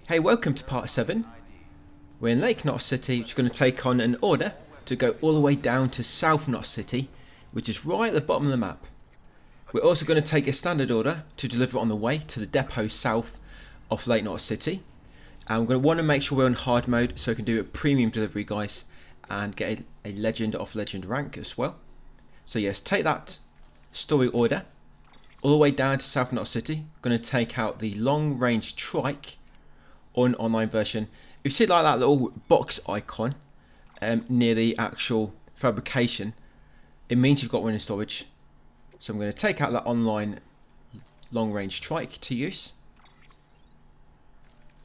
Hey, welcome to part 7. We're in Lake Knot City, which is going to take on an order to go all the way down to South Knot City, which is right at the bottom of the map. We're also going to take a standard order to deliver on the way to the depot south of Lake Knot City. And we're going to want to make sure we're on hard mode so we can do a premium delivery, guys, and get a legend off legend rank as well. So yes, take that story order all the way down to South Knot City. We're going to take out the long range trike on online version. If you see like that little box icon near the actual fabrication, it means you've got one in storage. So I'm going to take out that online long range trike to use.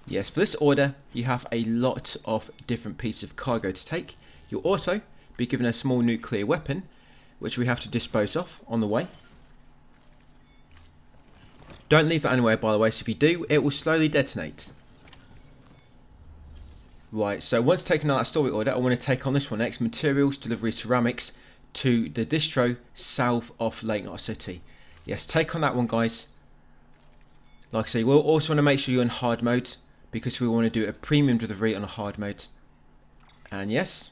Yes, for this order you have a lot of different pieces of cargo to take. You'll also be given a small nuclear weapon which we have to dispose of on the way. Don't leave that anywhere, by the way, so if you do, it will slowly detonate. Right, so once taken out that story order, I want to take on this one next. Materials, delivery, ceramics to the distro south of Lake Knot City. Yes, take on that one, guys. Like I say, we'll also want to make sure you're in hard mode, because we want to do a premium delivery on a hard mode. And yes,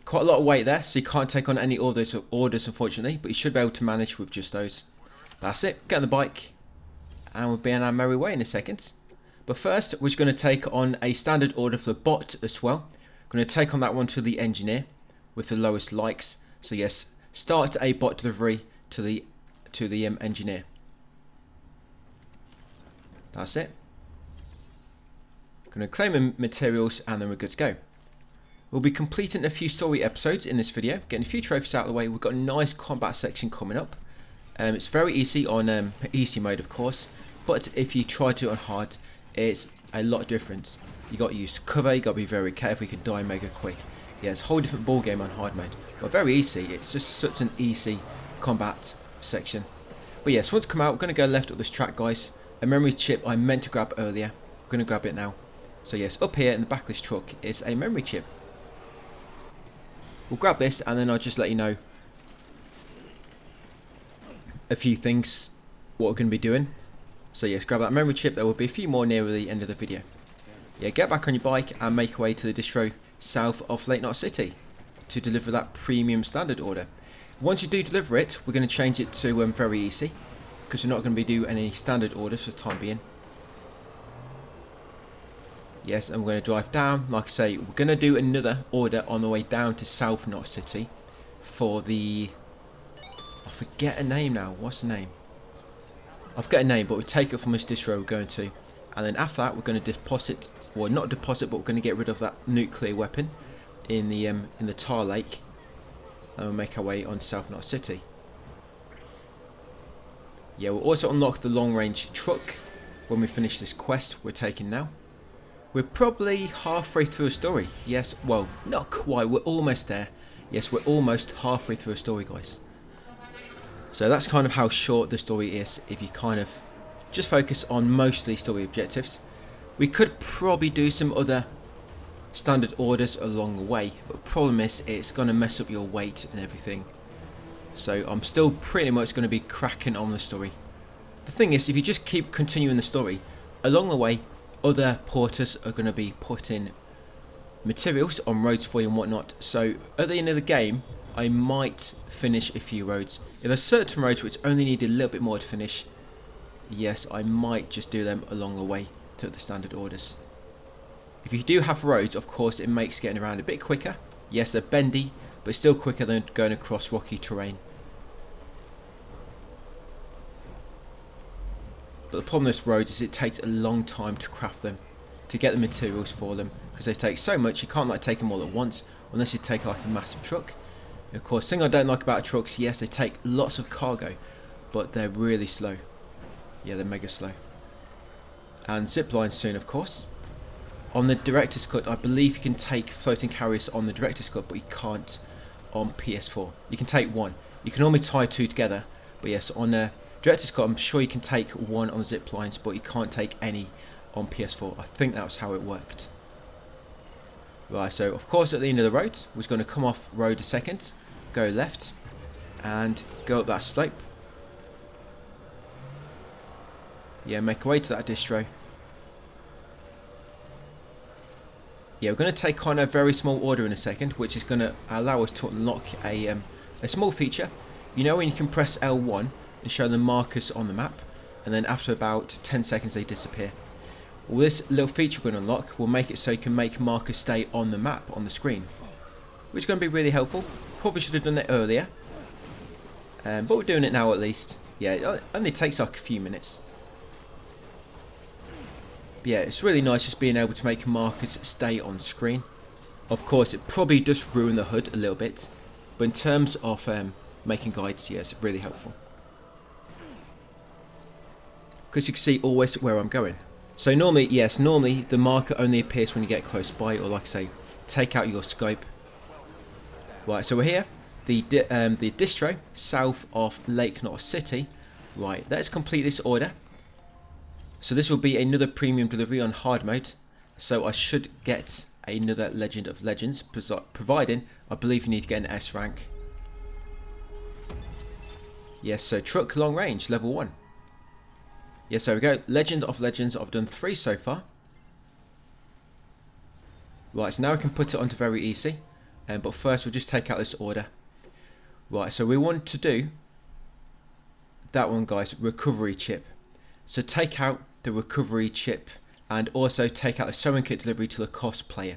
quite a lot of weight there, so you can't take on any orders unfortunately, but you should be able to manage with just those. That's it, get on the bike, and we'll be on our merry way in a second. But first, we're just going to take on a standard order for the bot as well. Going to take on that one to the engineer with the lowest likes. So yes, start a bot delivery to the engineer. That's it. Going to claim materials, and then we're good to go. We'll be completing a few story episodes in this video, getting a few trophies out of the way. We've got a nice combat section coming up. It's very easy on easy mode, of course, but if you try to on hard, it's a lot different. You got to use cover, you got to be very careful, you can die mega quick. Yeah, it's a whole different ball game on hard mode, but very easy. It's just such an easy combat section. But yes, once come out, we're going to go left up this track, guys. A memory chip I meant to grab earlier. I'm going to grab it now. So yes, up here in the back of this truck is a memory chip. We'll grab this, and then I'll just let you know a few things what we're going to be doing. So yes, grab that memory chip. There will be a few more near the end of the video. Yeah, get back on your bike and make your way to the distro south of Lake Knot City to deliver that premium standard order. Once you do deliver it, we're going to change it to very easy, because we're not going to be doing any standard orders for the time being. Yes, and we're going to drive down. Like I say, we're going to do another order on the way down to South Knot City for the... I forget a name now. What's the name? I've got a name, but we take it from this distro we're going to. And then after that, we're going to deposit... Well, not deposit, but we're going to get rid of that nuclear weapon in the tar lake. And we'll make our way on South Knot City. Yeah, we'll also unlock the long range truck when we finish this quest we're taking now. We're probably halfway through a story. Yes, well, not quite. We're almost there. Yes, we're almost halfway through a story, guys. So that's kind of how short the story is if you kind of just focus on mostly story objectives. We could probably do some other standard orders along the way, but the problem is it's going to mess up your weight and everything. So I'm still pretty much going to be cracking on the story. The thing is, if you just keep continuing the story, along the way other porters are going to be putting materials on roads for you and whatnot. So at the end of the game, I might finish a few roads. If there's certain roads which only need a little bit more to finish, yes, I might just do them along the way to the standard orders. If you do have roads, of course, it makes getting around a bit quicker. Yes, they're bendy, but still quicker than going across rocky terrain. But the problem with this road is it takes a long time to craft them, to get the materials for them, because they take so much. You can't like take them all at once unless you take like a massive truck. And of course, the thing I don't like about trucks, yes, they take lots of cargo, but they're really slow. Yeah, they're mega slow. And zip lines soon, of course. On the director's cut, I believe you can take floating carriers on the director's cut, but you can't on PS4. You can take one. You can normally tie two together, but yes, on director's cut, I'm sure you can take one on zip lines, but you can't take any on PS4. I think that was how it worked. Right, so of course at the end of the road, we're going to come off road a second, go left, and go up that slope. Yeah, make our way to that distro. Yeah, we're going to take on a very small order in a second, which is going to allow us to unlock a small feature. You know when you can press L1 and show the markers on the map, and then after about 10 seconds they disappear. Well, this little feature we're going to unlock will make it so you can make markers stay on the map, on the screen, which is going to be really helpful. Probably should have done it earlier, but we're doing it now at least. Yeah, it only takes like a few minutes. But yeah, it's really nice just being able to make markers stay on screen. Of course, it probably does ruin the HUD a little bit, but in terms of making guides, yeah, it's really helpful. Because you can see always where I'm going. So normally, yes, normally the marker only appears when you get close by, or like I say, take out your scope. Right, so we're here, the distro south of Lake Knot City. Right, let's complete this order. So this will be another premium delivery on hard mode. So I should get another Legend of Legends, providing I believe you need to get an S rank. Yes, so truck long range, level 1. Yes, there we go. Legend of Legends, I've done 3 so far. Right, so now we can put it onto very easy. But first we'll just take out this order. Right, so we want to do that one, guys, recovery chip. So take out the recovery chip and also take out the sewing kit delivery to the cosplayer.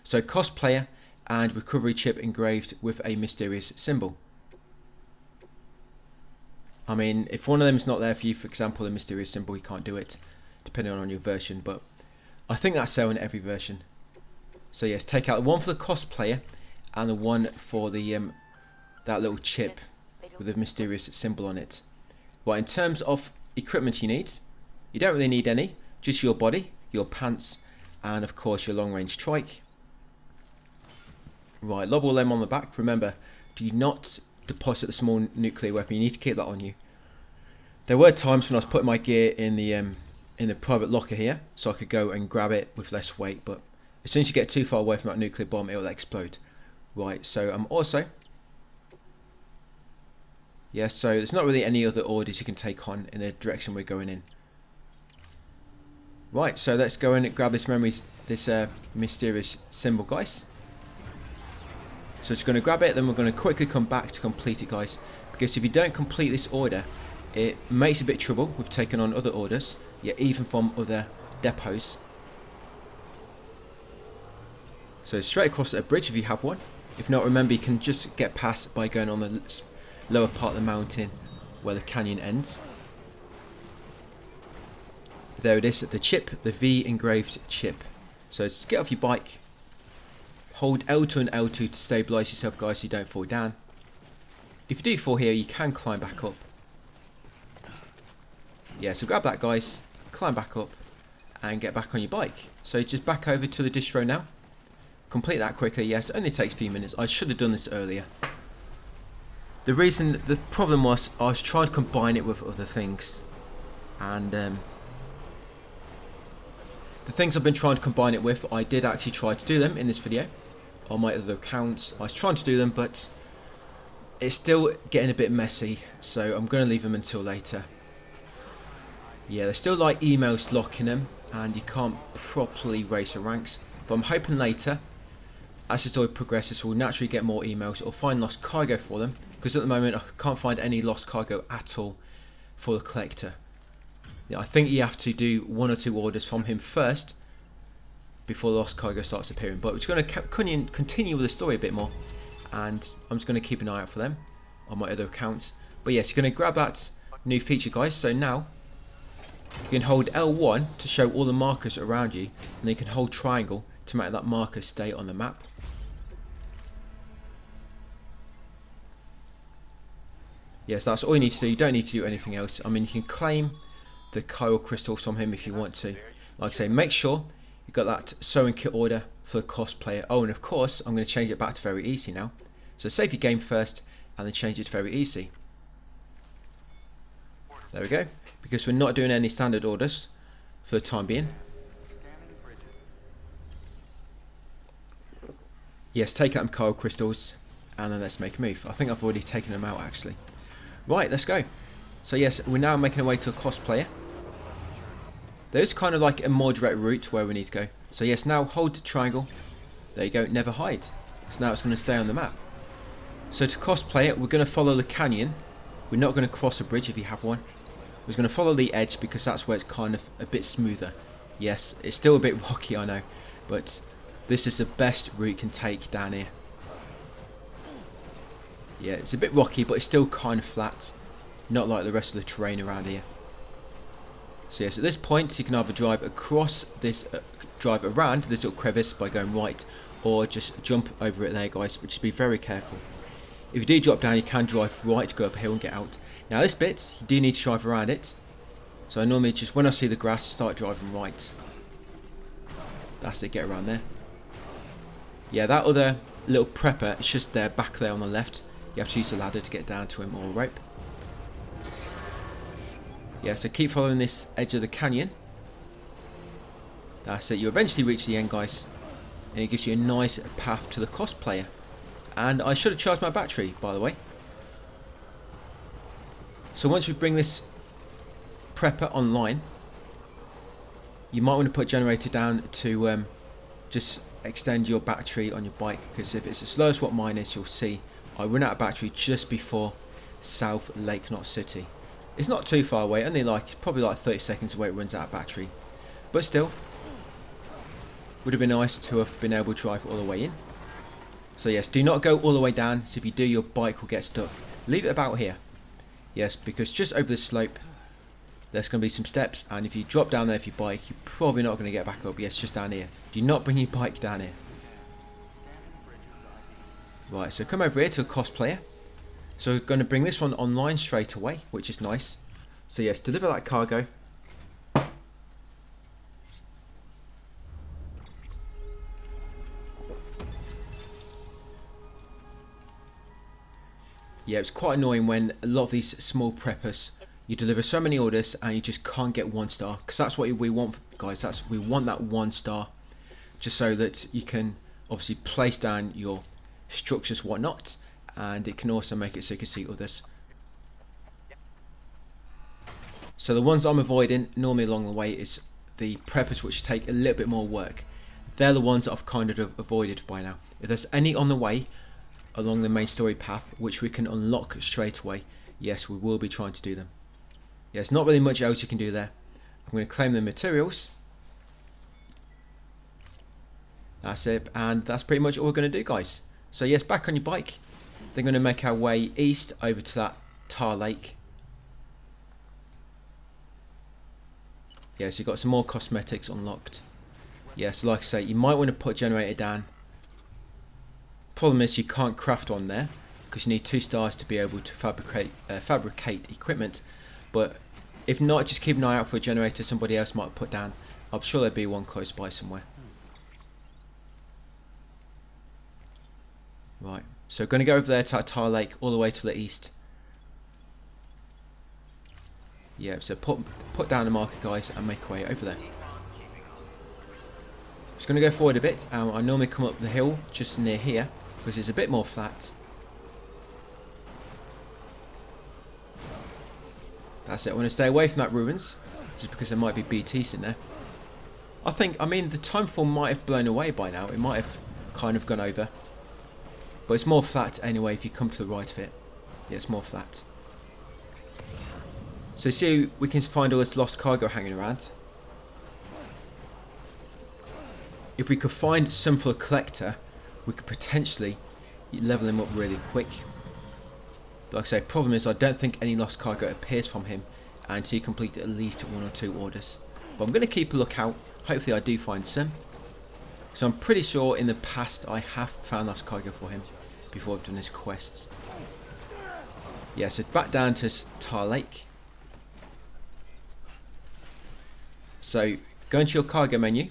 So cosplayer and recovery chip engraved with a mysterious symbol. I mean, if one of them is not there for you, for example, the mysterious symbol, you can't do it, depending on your version, but I think that's so in every version. So yes, take out the one for the cosplayer and the one for the that little chip with a mysterious symbol on it. Right, in terms of equipment you don't really need any, just your body, your pants, and of course your long range trike. Right, lob all them on the back. Remember, do not deposit the small nuclear weapon, you need to keep that on you. There were times when I was putting my gear in the private locker here, so I could go and grab it with less weight, but as soon as you get too far away from that nuclear bomb, it will explode. Right, so also, yes, so there's not really any other orders you can take on in the direction we're going in. Right, so let's go in and grab this mysterious symbol, guys. So it's going to grab it, then we're going to quickly come back to complete it, guys. Because if you don't complete this order, it makes a bit of trouble with taking on other orders, yeah, even from other depots. So straight across a bridge if you have one. If not, remember you can just get past by going on the lower part of the mountain where the canyon ends. There it is, the chip, the V engraved chip. So just get off your bike. Hold L2 and L2 to stabilise yourself, guys, so you don't fall down. If you do fall here, you can climb back up. Yeah, so grab that, guys, climb back up, and get back on your bike. So just back over to the distro now. Complete that quickly, yes, it only takes a few minutes. I should have done this earlier. The problem was, I was trying to combine it with other things. And the things I've been trying to combine it with, I did actually try to do them in this video. On my other accounts, I was trying to do them, but it's still getting a bit messy, so I'm going to leave them until later. Yeah, there's still like emails locking them, and you can't properly raise the ranks, but I'm hoping later, as the story progresses, we'll naturally get more emails or find lost cargo for them, because at the moment I can't find any lost cargo at all for the collector. Yeah, I think you have to do 1 or 2 orders from him first before the lost cargo starts appearing, but we're just going to continue with the story a bit more, and I'm just going to keep an eye out for them on my other accounts. But yes, you're going to grab that new feature, guys. So now you can hold L1 to show all the markers around you, and then you can hold triangle to make that marker stay on the map. Yes, that's all you need to do. You don't need to do anything else. I mean, you can claim the Kyle crystals from him if you want to. Like I say, make sure you've got that sewing kit order for the cosplayer. Oh, and of course, I'm going to change it back to very easy now. So save your game first, and then change it to very easy. There we go. Because we're not doing any standard orders for the time being. Yes, take out them Kyle crystals, and then let's make a move. I think I've already taken them out, actually. Right, let's go. So yes, we're now making our way to a cosplayer. There's kind of like a more direct route where we need to go. So yes, now hold triangle There you go, never hide. So now it's going to stay on the map. So to cosplay it, we're going to follow the canyon. We're not going to cross a bridge if you have one. We're going to follow the edge because that's where it's kind of a bit smoother. Yes, it's still a bit rocky, I know, but this is the best route you can take down here. Yeah, it's a bit rocky, but it's still kind of flat. Not like the rest of the terrain around here. So yes, at this point you can either drive across this, drive around this little crevice by going right, or just jump over it there, guys, but just be very careful. If you do drop down, you can drive right to go up a hill and get out. Now this bit, you do need to drive around it. So I normally just, when I see the grass, start driving right. That's it, get around there. Yeah, that other little prepper, it's just there, back there on the left. You have to use the ladder to get down to him, or a rope. Yeah, so keep following this edge of the canyon. That's it, you eventually reach the end, guys. And it gives you a nice path to the cosplayer. And I should have charged my battery, by the way. So once we bring this prepper online, you might want to put a generator down to just extend your battery on your bike. Because if it's as slow as what mine is, you'll see I run out of battery just before South Lake Knot City. It's not too far away, only probably like 30 seconds away it runs out of battery. But still, would have been nice to have been able to drive all the way in. So yes, do not go all the way down, so if you do, your bike will get stuck. Leave it about here. Yes, because just over the slope, there's going to be some steps, and if you drop down there with your bike, you're probably not going to get back up. Yes, just down here. Do not bring your bike down here. Right, so come over here to a cosplayer. So we're going to bring this one online straight away, which is nice. So yes, deliver that cargo. Yeah, it's quite annoying when a lot of these small preppers, you deliver so many orders and you just can't get 1 star. Because that's what we want, guys. We want that 1 star. Just so that you can obviously place down your structures, whatnot. And it can also make it so you can see others. So the ones I'm avoiding normally along the way is the preppers which take a little bit more work. They're the ones that I've kind of avoided by now. If there's any on the way along the main story path which we can unlock straight away, yes, we will be trying to do them. Yes, not really much else you can do there. I'm going to claim the materials. That's it, and that's pretty much all we're going to do, guys. So yes, back on your bike. They're going to make our way east over to that tar lake. Yes, you've got some more cosmetics unlocked. Yes, like I say, you might want to put a generator down. Problem is you can't craft on there because you need 2 stars to be able to fabricate equipment. But if not, just keep an eye out for a generator somebody else might put down. I'm sure there'll be one close by somewhere. Right, so going to go over there to that tar lake all the way to the east. Yeah, so put down the marker, guys, and make our way over there. Just going to go forward a bit. I normally come up the hill just near here because it's a bit more flat. That's it. I want to stay away from that ruins just because there might be BTs in there. I mean, the timefall might have blown away by now. It might have kind of gone over. But it's more flat anyway if you come to the right of it. Yeah, it's more flat. So see, we can find all this lost cargo hanging around. If we could find some for a collector, we could potentially level him up really quick. Like I say, problem is I don't think any lost cargo appears from him until you complete at least 1 or 2 orders. But I'm going to keep a lookout. Hopefully I do find some. So I'm pretty sure in the past I have found lost cargo for him before I've done his quests. Yeah, so back down to Tar Lake. So go into your cargo menu,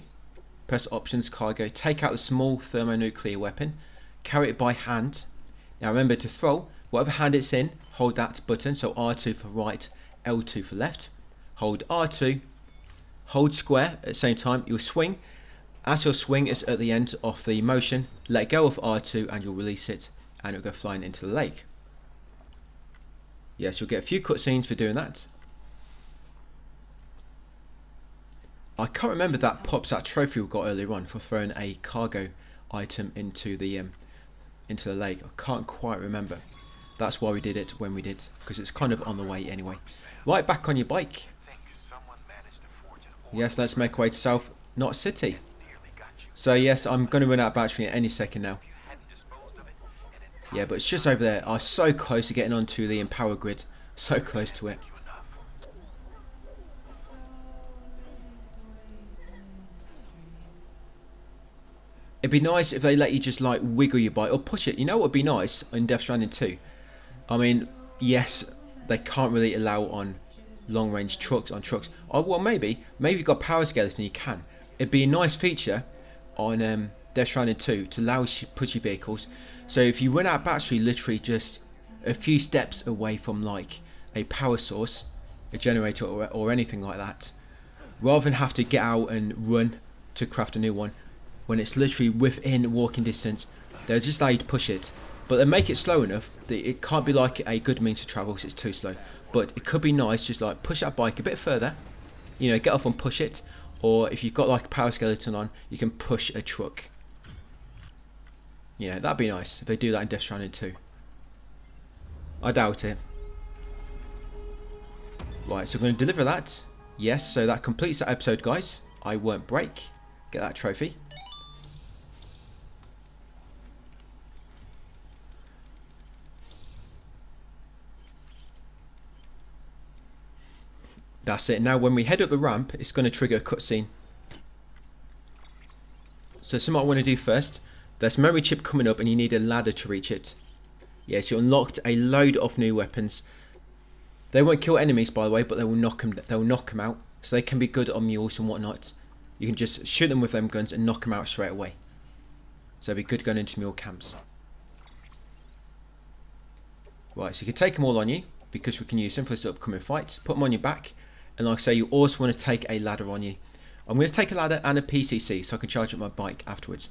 press options, cargo, take out the small thermonuclear weapon, carry it by hand. Now remember to throw, whatever hand it's in, hold that button, so R2 for right, L2 for left. Hold R2, hold square at the same time, you'll swing. As your swing is at the end of the motion, let go of R2 and you'll release it and it'll go flying into the lake. Yes, you'll get a few cutscenes for doing that. I can't remember that pops that trophy we got earlier on for throwing a cargo item into the lake. I can't quite remember. That's why we did it when we did, because it's kind of on the way anyway. Right, back on your bike. Yes, let's make our way to South Knot City. So yes, I'm going to run out of battery at any second now. Yeah, but it's just over there. I'm so close to getting onto the power grid. So close to it. It'd be nice if they let you just like wiggle your bike or push it. You know what would be nice in Death Stranding 2? I mean, yes, they can't really allow on long range trucks on trucks. Oh, well, maybe you've got power skeleton, you can. It'd be a nice feature on Death Stranding 2 to allow you to push your vehicles. So if you run out of battery, literally just a few steps away from like a power source, a generator or anything like that, rather than have to get out and run to craft a new one, when it's literally within walking distance, they'll just allow you to push it. But they make it slow enough that it can't be like a good means to travel because it's too slow. But it could be nice just like push that bike a bit further, you know, get off and push it. Or if you've got like a power skeleton on, you can push a truck. Yeah, that'd be nice if they do that in Death Stranding 2. I doubt it. Right, so we're going to deliver that. Yes, so that completes that episode, guys. I won't break. Get that trophy. That's it. Now when we head up the ramp, it's going to trigger a cutscene. So something I want to do first. There's a memory chip coming up and you need a ladder to reach it. Yes, you unlocked a load of new weapons. They won't kill enemies, by the way, but they will knock them out. So they can be good on mules and whatnot. You can just shoot them with them guns and knock them out straight away. So it'd be good going into mule camps. Right, so you can take them all on you, because we can use them for this upcoming fight. Put them on your back. And like I say, you also want to take a ladder on you. I'm going to take a ladder and a PCC so I can charge up my bike afterwards.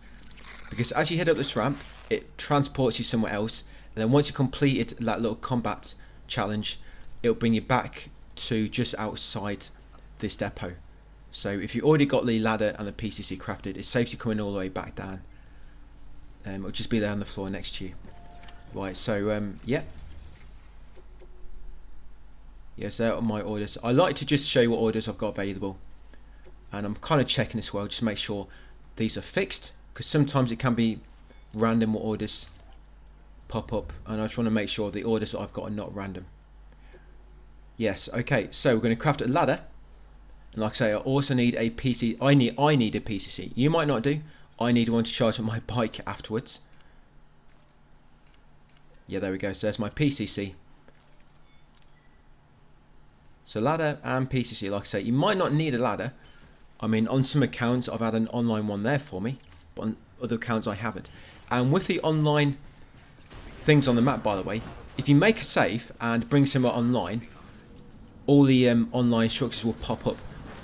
Because as you head up this ramp, it transports you somewhere else. And then once you completed that little combat challenge, it'll bring you back to just outside this depot. So if you already got the ladder and the PCC crafted, it saves you coming all the way back down. It'll just be there on the floor next to you. Right, so yeah. Yes, there are my orders. I like to just show you what orders I've got available. And I'm kind of checking as well, just to make sure these are fixed. Because sometimes it can be random what orders pop up. And I just want to make sure the orders that I've got are not random. Yes, okay, so we're going to craft a ladder. And like I say, I also need a PC. I need a PCC. You might not do. I need one to charge on my bike afterwards. Yeah, there we go. So there's my PCC. So ladder and PCC, like I say, you might not need a ladder. I mean, on some accounts, I've had an online one there for me. But on other accounts, I haven't. And with the online things on the map, by the way, if you make a save and bring someone online, all the online structures will pop up.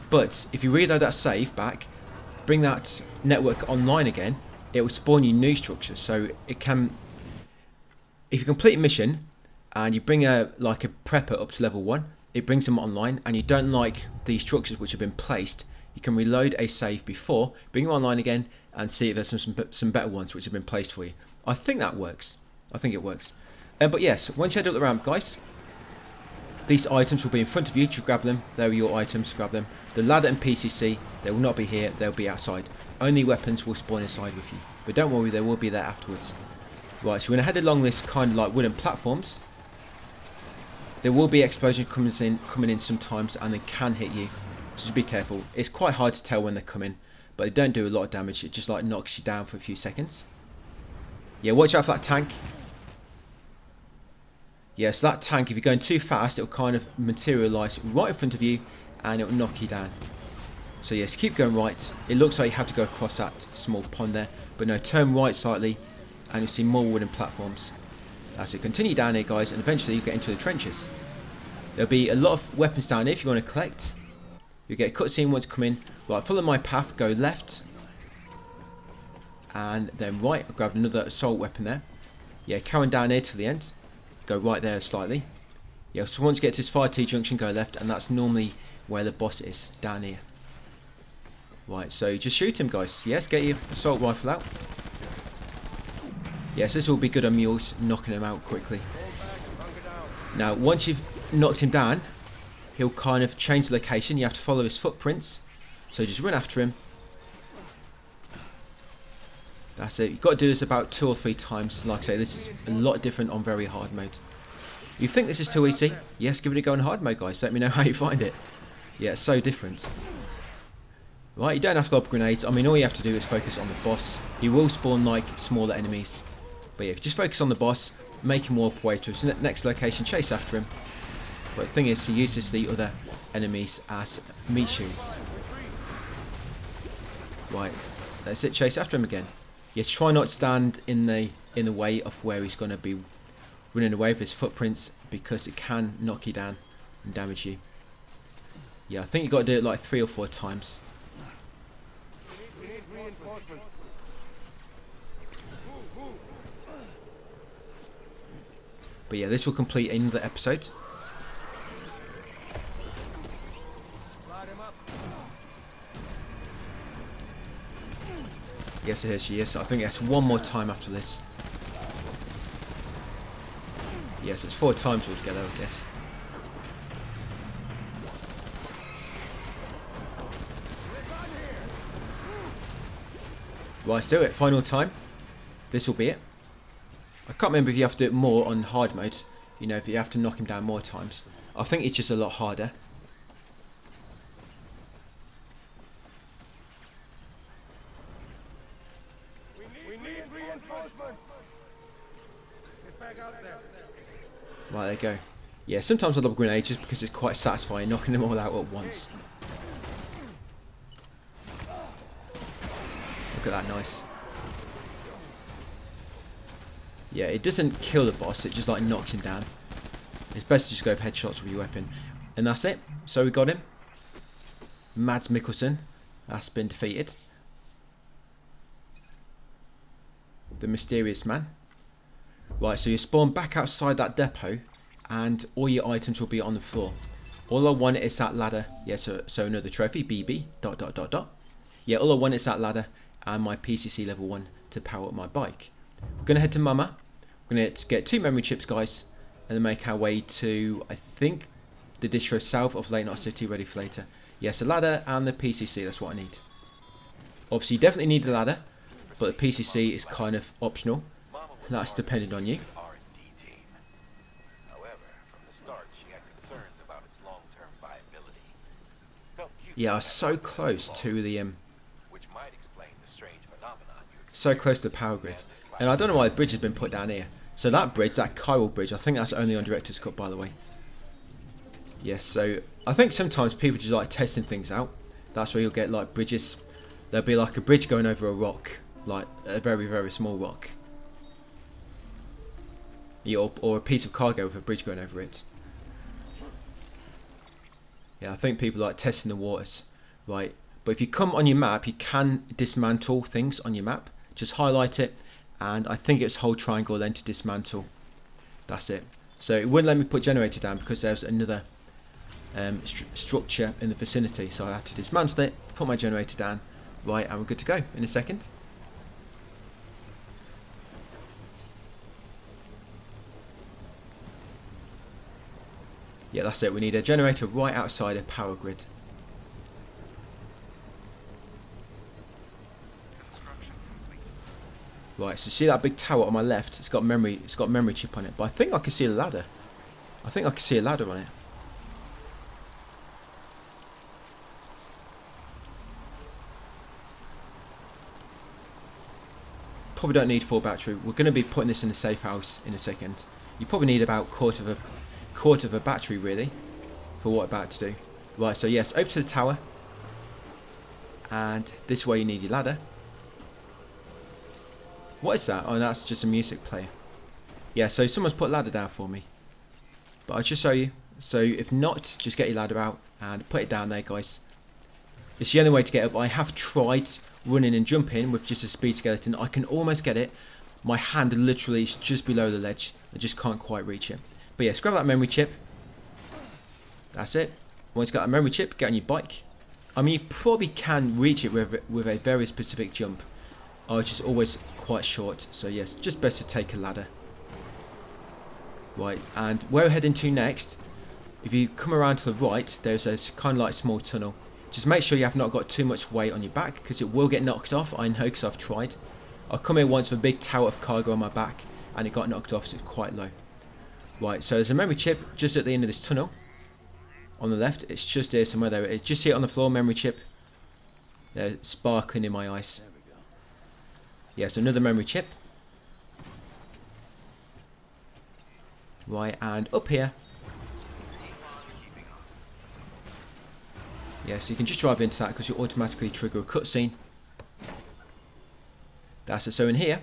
But if you reload that save back, bring that network online again, it will spawn you new structures. So it can, if you complete a mission and you bring a prepper up to level 1, it brings them online, and you don't like the structures which have been placed, you can reload a save before, bring them online again, and see if there's some better ones which have been placed for you. I think that works. I think it works. But yes, once you head up the ramp, guys, these items will be in front of you to grab them. There are your items, grab them. The ladder and PCC, they will not be here, they'll be outside. Only weapons will spawn inside with you. But don't worry, they will be there afterwards. Right, so we're going to head along this kind of like wooden platforms. There will be explosions coming in sometimes, and they can hit you. So just be careful. It's quite hard to tell when they come in, but they don't do a lot of damage. It just like knocks you down for a few seconds. Yeah, watch out for that tank. Yes, that tank, if you're going too fast, it'll kind of materialise right in front of you, and it'll knock you down. So yes, keep going right. It looks like you have to go across that small pond there, but no, turn right slightly, and you'll see more wooden platforms. As you continue down here, guys, and eventually you get into the trenches. There'll be a lot of weapons down here if you want to collect. You'll get a cutscene once you come in. Right, follow my path, go left. And then right, I'll grab another assault weapon there. Yeah, carry on down here to the end. Go right there slightly. Yeah, so once you get to this fire T junction, go left, and that's normally where the boss is, down here. Right, so just shoot him, guys. Yes, get your assault rifle out. Yes, this will be good on mules, knocking him out quickly. Now, once you've knocked him down, he'll kind of change the location. You have to follow his footprints. So just run after him. That's it. You've got to do this about 2 or 3 times. Like I say, this is a lot different on very hard mode. You think this is too easy? Yes, give it a go on hard mode, guys. Let me know how you find it. Yeah, it's so different. Right, you don't have to lob grenades. I mean, all you have to do is focus on the boss. He will spawn like smaller enemies. But yeah, if you just focus on the boss, make him warp away to his next location, chase after him. But the thing is, he uses the other enemies as meat shields. Right, that's it, chase after him again. Yes, try not to stand in the way of where he's going to be running away with his footprints, because it can knock you down and damage you. Yeah, I think you've got to do it like 3 or 4 times. But yeah, this will complete another episode. Yes, here she is. I think that's 1 more time after this. Yes, it's 4 times altogether, I guess. Right, let's do it. Final time. This will be it. I can't remember if you have to do it more on hard mode. You know, if you have to knock him down more times. I think it's just a lot harder. We need reinforcements. Get back out there. Right, there you go. Yeah, sometimes I love grenades just because it's quite satisfying knocking them all out at once. Look at that, nice. Yeah, it doesn't kill the boss, it just like knocks him down. It's best to just go for headshots with your weapon. And that's it. So we got him. Mads Mikkelsen. That's been defeated. The mysterious man. Right, so you spawn back outside that depot and all your items will be on the floor. All I want is that ladder. Yeah, so another trophy, BB, ... Yeah, all I want is that ladder and my PCC level 1 to power up my bike. We're going to head to Mama. We're going to get 2 memory chips, guys, and then make our way to, I think, the distro south of Late Night City, ready for later. Yes, a ladder and the PCC, that's what I need. Obviously, you definitely need the ladder, but the PCC is kind of optional. That's dependent on you. Yeah, I was so close to the close to the power grid, and I don't know why the bridge has been put down here. So that bridge, that chiral bridge, I think that's only on Director's Cut, by the way. Yes, so I think sometimes people just like testing things out. That's where you'll get like bridges. There'll be like a bridge going over a rock, like a very, very small rock. Yeah, or a piece of cargo with a bridge going over it. Yeah, I think people like testing the waters, right? But if you come on your map, you can dismantle things on your map. Just highlight it, and I think it's hold triangle then to dismantle. That's it. So it wouldn't let me put generator down because there's another structure in the vicinity. So I had to dismantle it, put my generator down, right, and we're good to go in a second. Yeah, that's it. We need a generator right outside a power grid. Right, so see that big tower on my left? It's got memory chip on it, but I think I can see a ladder. I think I can see a ladder on it. Probably don't need full battery. We're going to be putting this in a safe house in a second. You probably need about quarter of a battery really for what we're about to do. Right, so yes, over to the tower, and this way you need your ladder. What is that? Oh, that's just a music player. Yeah, so someone's put a ladder down for me, but I'll just show you. So if not, just get your ladder out and put it down there, guys. It's the only way to get up. I have tried running and jumping with just a speed skeleton. I can almost get it. My hand literally is just below the ledge. I just can't quite reach it. But yes, grab that memory chip. That's it. Once you got a memory chip, get on your bike. I mean, you probably can reach it with a very specific jump. are just always quite short. So yes, just best to take a ladder. Right, and where we're heading to next, if you come around to the right, there's a kind of like small tunnel. Just make sure you have not got too much weight on your back, because it will get knocked off. I know, because I've tried. I come here once with a big tower of cargo on my back, and it got knocked off, so it's quite low. Right, so there's a memory chip just at the end of this tunnel. On the left, it's just here somewhere. There it is. Just see it on the floor, memory chip. They're sparkling in my eyes. Yes, another memory chip. Right, and up here. Yes, you can just drive into that because you automatically trigger a cutscene. That's it. So in here,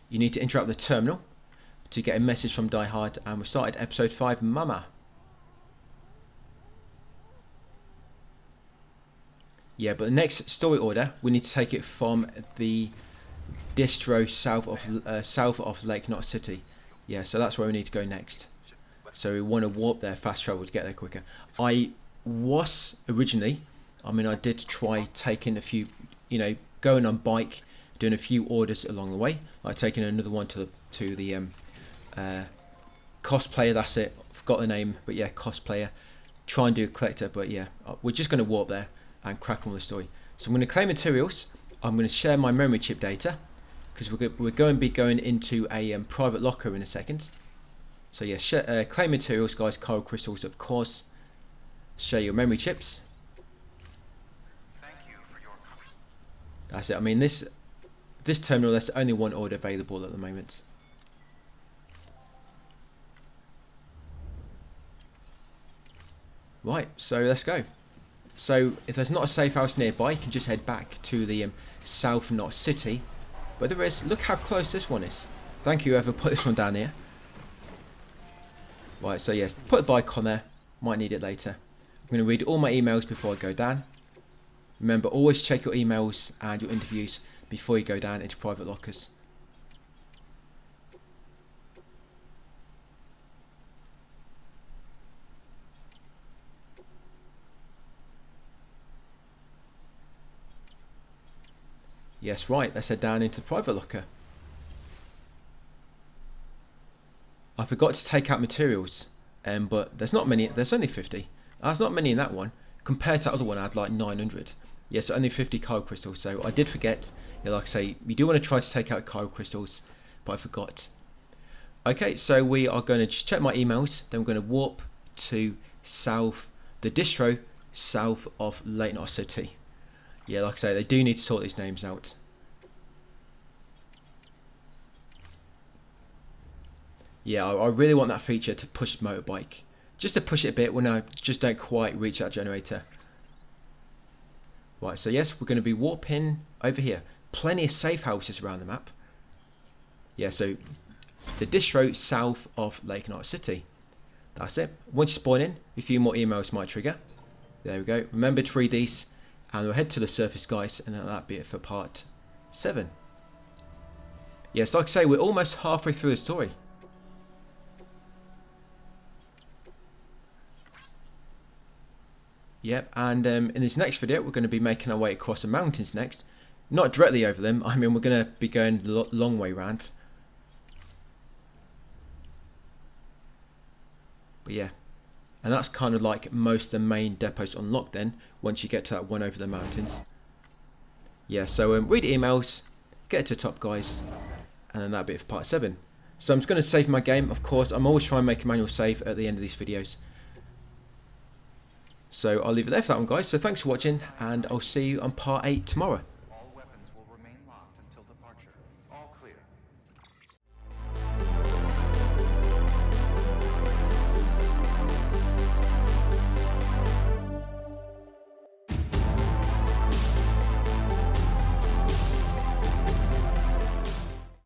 you need to interrupt the terminal to get a message from Die Hard, and we started episode 5, Mama. Yeah, but the next story order, we need to take it from the distro south of Lake Knot City. Yeah, so that's where we need to go next. So we want to warp there, fast travel to get there quicker. I was originally, I mean, I did try taking a few, you know, going on bike, doing a few orders along the way, like taking another one to the cosplayer. That's it. Forgot the name, but yeah, cosplayer. Try and do a collector, but yeah, we're just going to warp there and crack on with the story. So I'm going to claim materials. I'm going to share my memory chip data, because we're going to be going into a private locker in a second. So yeah, claim materials, guys. Coral crystals, of course. Share your memory chips. Thank you for your course. That's it. I mean, this terminal, there's only one order available at the moment. Right, so let's go. So if there's not a safe house nearby, you can just head back to the South Knot City. But there is. Look how close this one is. Thank you whoever put this one down here. Right, so yes, put the bike on there. Might need it later. I'm going to read all my emails before I go down. Remember, always check your emails and your interviews before you go down into private lockers. Yes, right, let's head down into the private locker. I forgot to take out materials, but there's not many. There's only 50. There's not many in that one. Compared to the other one, I had like 900. Yeah, so only 50 coral crystals. So I did forget. Yeah, like I say, you do want to try to take out coral crystals, but I forgot. Okay, so we are going to just check my emails. Then we're going to warp to the distro south of Lake Knot City. Yeah, like I say, they do need to sort these names out. Yeah, I really want that feature to push motorbike. Just to push it a bit when I just don't quite reach that generator. Right, so yes, we're going to be warping over here. Plenty of safe houses around the map. Yeah, so the distro south of Lake Knot City. That's it. Once you spawn in, a few more emails might trigger. There we go. Remember to read these. And we'll head to the surface, guys, and that'll be it for part 7. Yes, like I say, we're almost halfway through the story. Yep, and in this next video, we're going to be making our way across the mountains next. Not directly over them, I mean, we're going to be going the long way round. But yeah, and that's kind of like most of the main depots unlocked then, once you get to that one over the mountains. Yeah, so read emails, get to the top, guys, and then that'll be it for part 7. So I'm just going to save my game, of course. I'm always trying to make a manual save at the end of these videos. So I'll leave it there for that one, guys. So thanks for watching, and I'll see you on part 8 tomorrow.